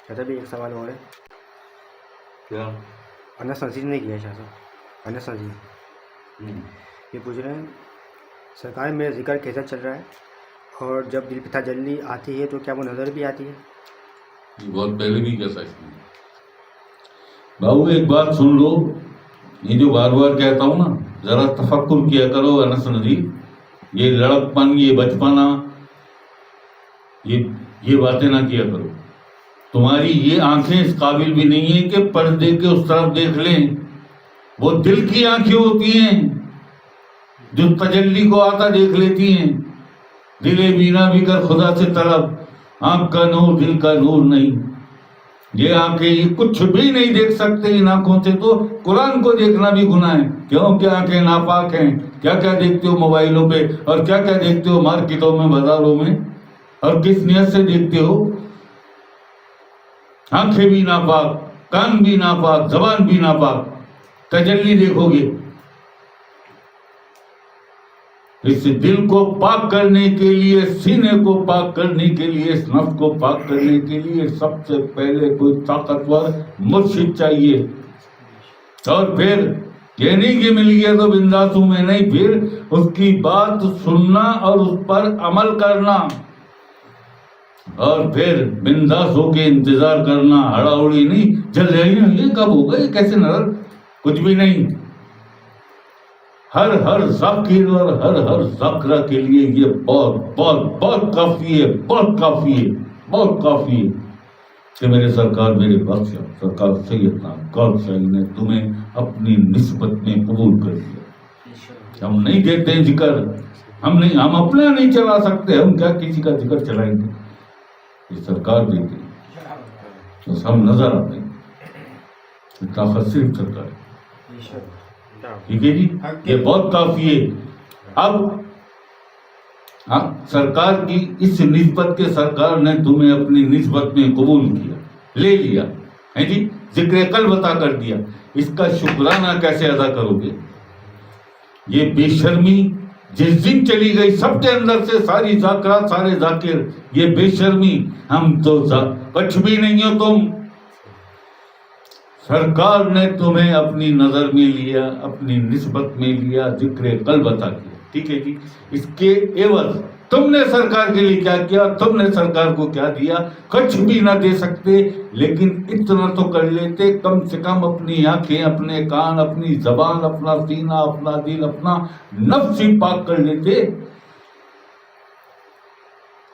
چاچا بھی ایک سوال اور ہے. کیا؟ انس نذیر نے کیا ہے شاہ صاحب. انس نذیر یہ پوچھ رہے ہیں سرکار میرا ذکر کیسا چل رہا ہے اور جب دل پہ تجلی آتی ہے تو کیا وہ نظر بھی آتی ہے؟ یہ بہت پہلے بھی کہہ سکتی ہے. بابو ایک بات سن لو، یہ جو بار بار کہتا ہوں نا، ذرا تفکر کیا کرو انس نذیر. یہ لڑکپن، یہ بچپنا، یہ باتیں نہ کیا کرو. تمہاری یہ آنکھیں اس قابل بھی نہیں ہیں کہ پردے کے اس طرف دیکھ لیں. وہ دل کی آنکھیں ہوتی ہیں جو تجلی کو آتا دیکھ لیتی ہیں. دل بینا بھی کر خدا سے طلب، آنکھ کا نور دل کا نور نہیں. یہ آنکھیں یہ کچھ بھی نہیں دیکھ سکتے. ان آنکھوں سے تو قرآن کو دیکھنا بھی گناہ ہے. کیوں کہ آنکھیں ناپاک ہیں. کیا کیا دیکھتے ہو موبائلوں پہ، اور کیا کیا دیکھتے ہو مارکیٹوں میں، بازاروں میں، اور کس نیت سے دیکھتے ہو. آنکھیں بھی ناپاک، کان بھی ناپاک، زبان بھی ناپاک. تجلی دیکھو گے. اس دل کو پاک کرنے کے لیے، سینے کو پاک کرنے کے لیے، اس نفس کو پاک کرنے کے لیے سب سے پہلے کوئی طاقتور مرشد چاہیے. اور پھر یہ نہیں کہ مل گیا تو بنداس ہوں میں، نہیں، پھر اس کی بات سننا اور اس پر عمل کرنا، اور پھر بنداس ہو کے انتظار کرنا. ہڑا اڑی نہیں، جل رہی ہے یہ کب ہوگا، یہ کیسے نظر، کچھ بھی نہیں. ہر ذاکر اور ہر ذاکرہ کے لیے یہ بہت بہت بہت کافی ہے، بہت کافی ہے، بہت کافی ہے کہ میرے سرکار، میرے بادشاہ سرکار سیدنا گوھر شاہی نے تمہیں اپنی نسبت میں قبول کر دیا. ہم نہیں دیتے ہیں ذکر، ہم اپنا نہیں چلا سکتے، ہم کیا کسی کا ذکر چلائیں گے. یہ سرکار دیتے ہیں، بس ہم نظر آتے ہیں. طاقت صرف سرکار ہے. ٹھیک ہے جی، یہ بہت کافی ہے. اب سرکار کی اس نسبت کے، سرکار نے تمہیں اپنی نسبت میں قبول کیا، لے لیا ہے جی، ذکر قلب عطا کر دیا. اس کا شکرانہ کیسے ادا کرو گے؟ یہ بے شرمی جس دن چلی گئی سب کے اندر سے، ساری ذاکرات، سارے ذاکر، یہ بے شرمی، ہم تو کچھ بھی نہیں ہو تم. سرکار نے تمہیں اپنی نظر میں لیا، اپنی نسبت میں لیا، ذکر قلب عطا کیا. ٹھیک ہے جی. اس کے عوض تم نے سرکار کے لیے کیا کیا؟ تم نے سرکار کو کیا دیا؟ کچھ بھی نہ دے سکتے، لیکن اتنا تو کر لیتے، کم سے کم اپنی آنکھیں، اپنے کان، اپنی زبان، اپنا سینہ، اپنا دل، اپنا نفس ہی پاک کر لیتے.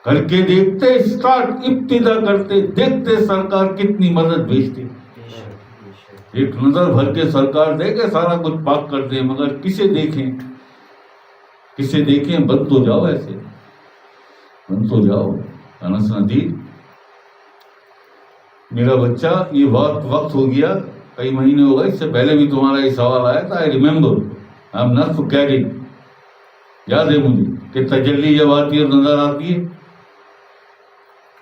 کر کے دیکھتے، اسٹارٹ، ابتدا کرتے، دیکھتے سرکار کتنی مدد بھیجتے. ایک نظر بھر کے سرکار دے کے سارا کچھ پاک کر دیں، مگر کسے دیکھیں، کسے دیکھیں؟ بند تو جاؤ، ایسے بند تو جاؤ. انس نذیر میرا بچہ، یہ بہت وقت ہو گیا، کئی مہینے ہو گئے، اس سے پہلے بھی تمہارا یہ سوال آیا تھا. I remember, I am not forgetting. یاد ہے مجھے کہ تجلی جب آتی ہے نظر آتی ہے،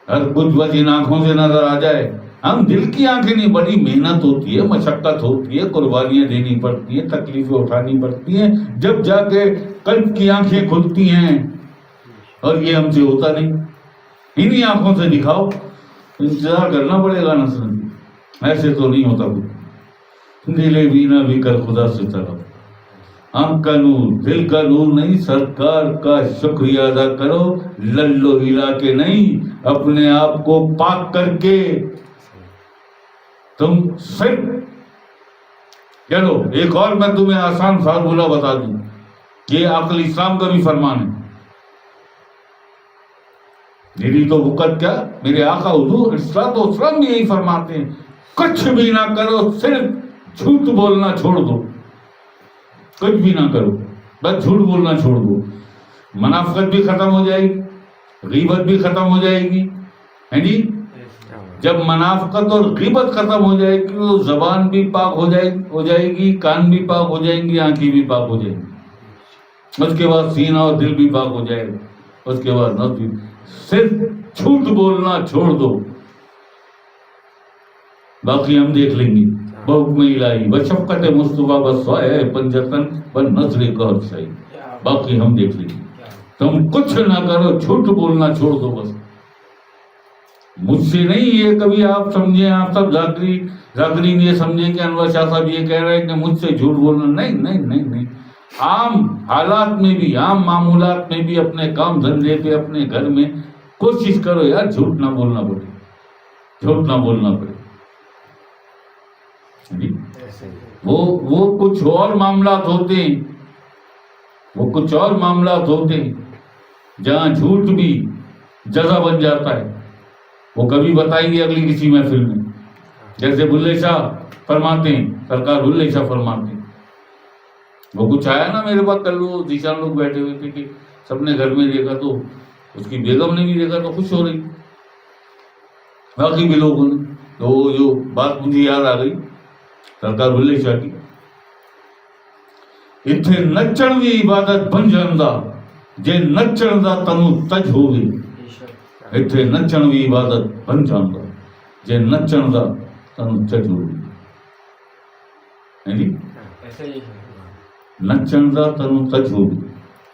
ہر کچھ بس ان آنکھوں سے نظر آ جائے. ہم دل کی آنکھیں نہیں، بڑی محنت ہوتی ہے، مشقت ہوتی ہے، قربانیاں دینی پڑتی ہیں، تکلیفیں اٹھانی پڑتی ہیں، جب جا کے قلب کی آنکھیں کھلتی ہیں. اور یہ ہم سے ہوتا نہیں. انہی آنکھوں سے دکھاؤ، انتظار کرنا پڑے گا. نصر ایسے تو نہیں ہوتا کچھ. دل بینا بھی کر خدا سے طلب، آنکھ کا نور دل کا نور نہیں. سرکار کا شکریہ ادا کرو، للو ہلا کے نہیں، اپنے آپ کو پاک کر کے. تم صرف چلو ایک اور میں تمہیں آسان فارمولہ بتا دوں، یہ عقل اسلام کا بھی فرمان ہے. میری تو وقت کیا، میرے آقا حضور اسلام بھی یہی فرماتے ہیں، کچھ بھی نہ کرو، صرف جھوٹ بولنا چھوڑ دو. کچھ بھی نہ کرو، بس جھوٹ بولنا چھوڑ دو. منافقت بھی ختم ہو جائے گی، غیبت بھی ختم ہو جائے گی، ہے جی. جب منافقت اور غیبت ختم ہو جائے گی تو زبان بھی پاک ہو جائے گی، کان بھی پاک ہو جائیں گی، آنکھیں بھی پاک ہو جائیں گی. اس کے بعد سینہ اور دل بھی پاک ہو جائے گا. اس کے بعد نفس بھی. صرف جھوٹ بولنا چھوڑ دو، باقی ہم دیکھ لیں گے. بحکم الہی بشفقت مصطفیٰ بسوائے پنجتن بنظر گوھر شاہی، باقی ہم دیکھ لیں گے. تم کچھ نہ کرو، جھوٹ بولنا چھوڑ دو بس. مجھ سے نہیں یہ کبھی آپ سمجھیں آپ سب ذاکرین یہ سمجھیں کہ انور شاہ صاحب یہ کہہ رہے ہیں کہ مجھ سے جھوٹ بولنا. نہیں نہیں نہیں نہیں. عام حالات میں بھی عام معمولات میں بھی اپنے کام دھندے پہ اپنے گھر میں کوشش کرو یار جھوٹ نہ بولنا پڑے, جھوٹ نہ بولنا پڑے. وہ کچھ اور معاملات ہوتے ہیں, وہ کچھ اور معاملات ہوتے ہیں جہاں جھوٹ بھی جزا بن جاتا ہے. وہ کبھی بتائیں گے اگلی کسی محفل میں, جیسے بلے شاہ فرماتے ہیں, سرکار بلے شاہ فرماتے ہیں. وہ کچھ آیا نا میرے پاس کل, وہ ذیشان لوگ بیٹھے ہوئے تھے کہ سب نے گھر میں دیکھا تو اس کی بیگم نے بھی دیکھا تو خوش ہو رہی, باقی بھی لوگوں نے. تو جو بات مجھے یاد آ گئی سرکار بلے شاہ کی, اتنے نچن کی عبادت بن جاندا جے نچن دا تنو تج ہوگی. اتنے نچن کی عبادت بن جاندا جے نچن دا تنو تج ہوگی. نچن دا تنو تج ہوگی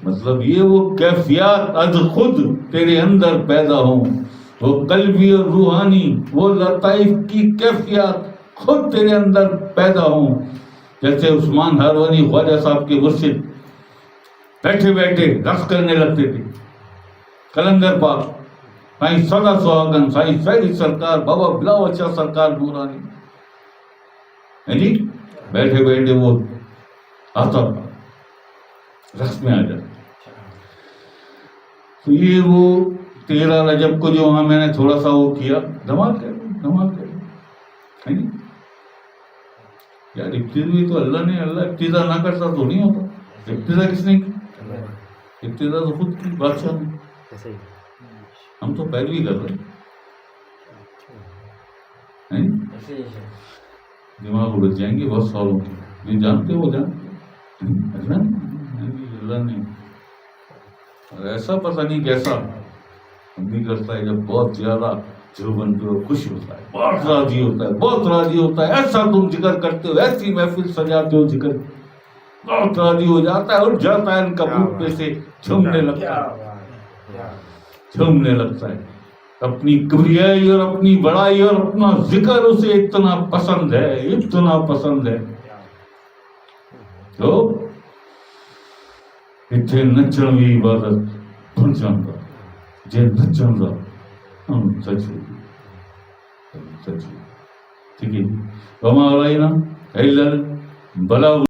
مطلب یہ وہ کیفیات از خود تیرے اندر پیدا ہوں, وہ قلبی اور روحانی وہ لطائف کی کیفیات خود تیرے اندر پیدا ہوں. جیسے عثمان ہارونی خواجہ صاحب کے مرشد بیٹھے بیٹھے رقص کرنے لگتے تھے. کلندر پاک سائیں سدا سہاگن سائیں فیری سرکار بابا بلاول شاہ سرکار نورانی جی بیٹھے بیٹھے وہ آتا رقص میں آ جاتا. تو یہ وہ 13 رجب کو جو وہاں میں نے تھوڑا سا وہ کیا, دھمال کر یار. ابتدا تو اللہ ابتدا نہ کرتا تو نہیں ہوتا. ابتدا کس نے کی؟ ابتدا تو خود کی بادشاہ نے. ہم تو پیروی کر رہے ہیں. دماغ اڑ جائیں گے بہت سالوں کے. نہیں جانتے وہ جانتے اللہ نے ایسا پتہ نہیں کیسا ہم بھی کرتا ہے جب بہت زیادہ جو بنتے ہو خوش ہوتا ہے, بہت راضی ہوتا ہے, بہت راضی ہوتا ہے. ایسا تم ذکر کرتے ہو, ایسی محفل سجاتے ہو, ذکر بہت راضی ہو جاتا ہے اور جاتا ہے ان کبوت پہ سے جھومنے لگتا ہے. اپنی کبریائی اور اپنی بڑائی اور اپنا ذکر اسے اتنا پسند ہے تو اتنے نچن کی عبادت بن جاندا جے نچن دا ہم سچ ٹھیک ہے. وما علینا الا البلاغ.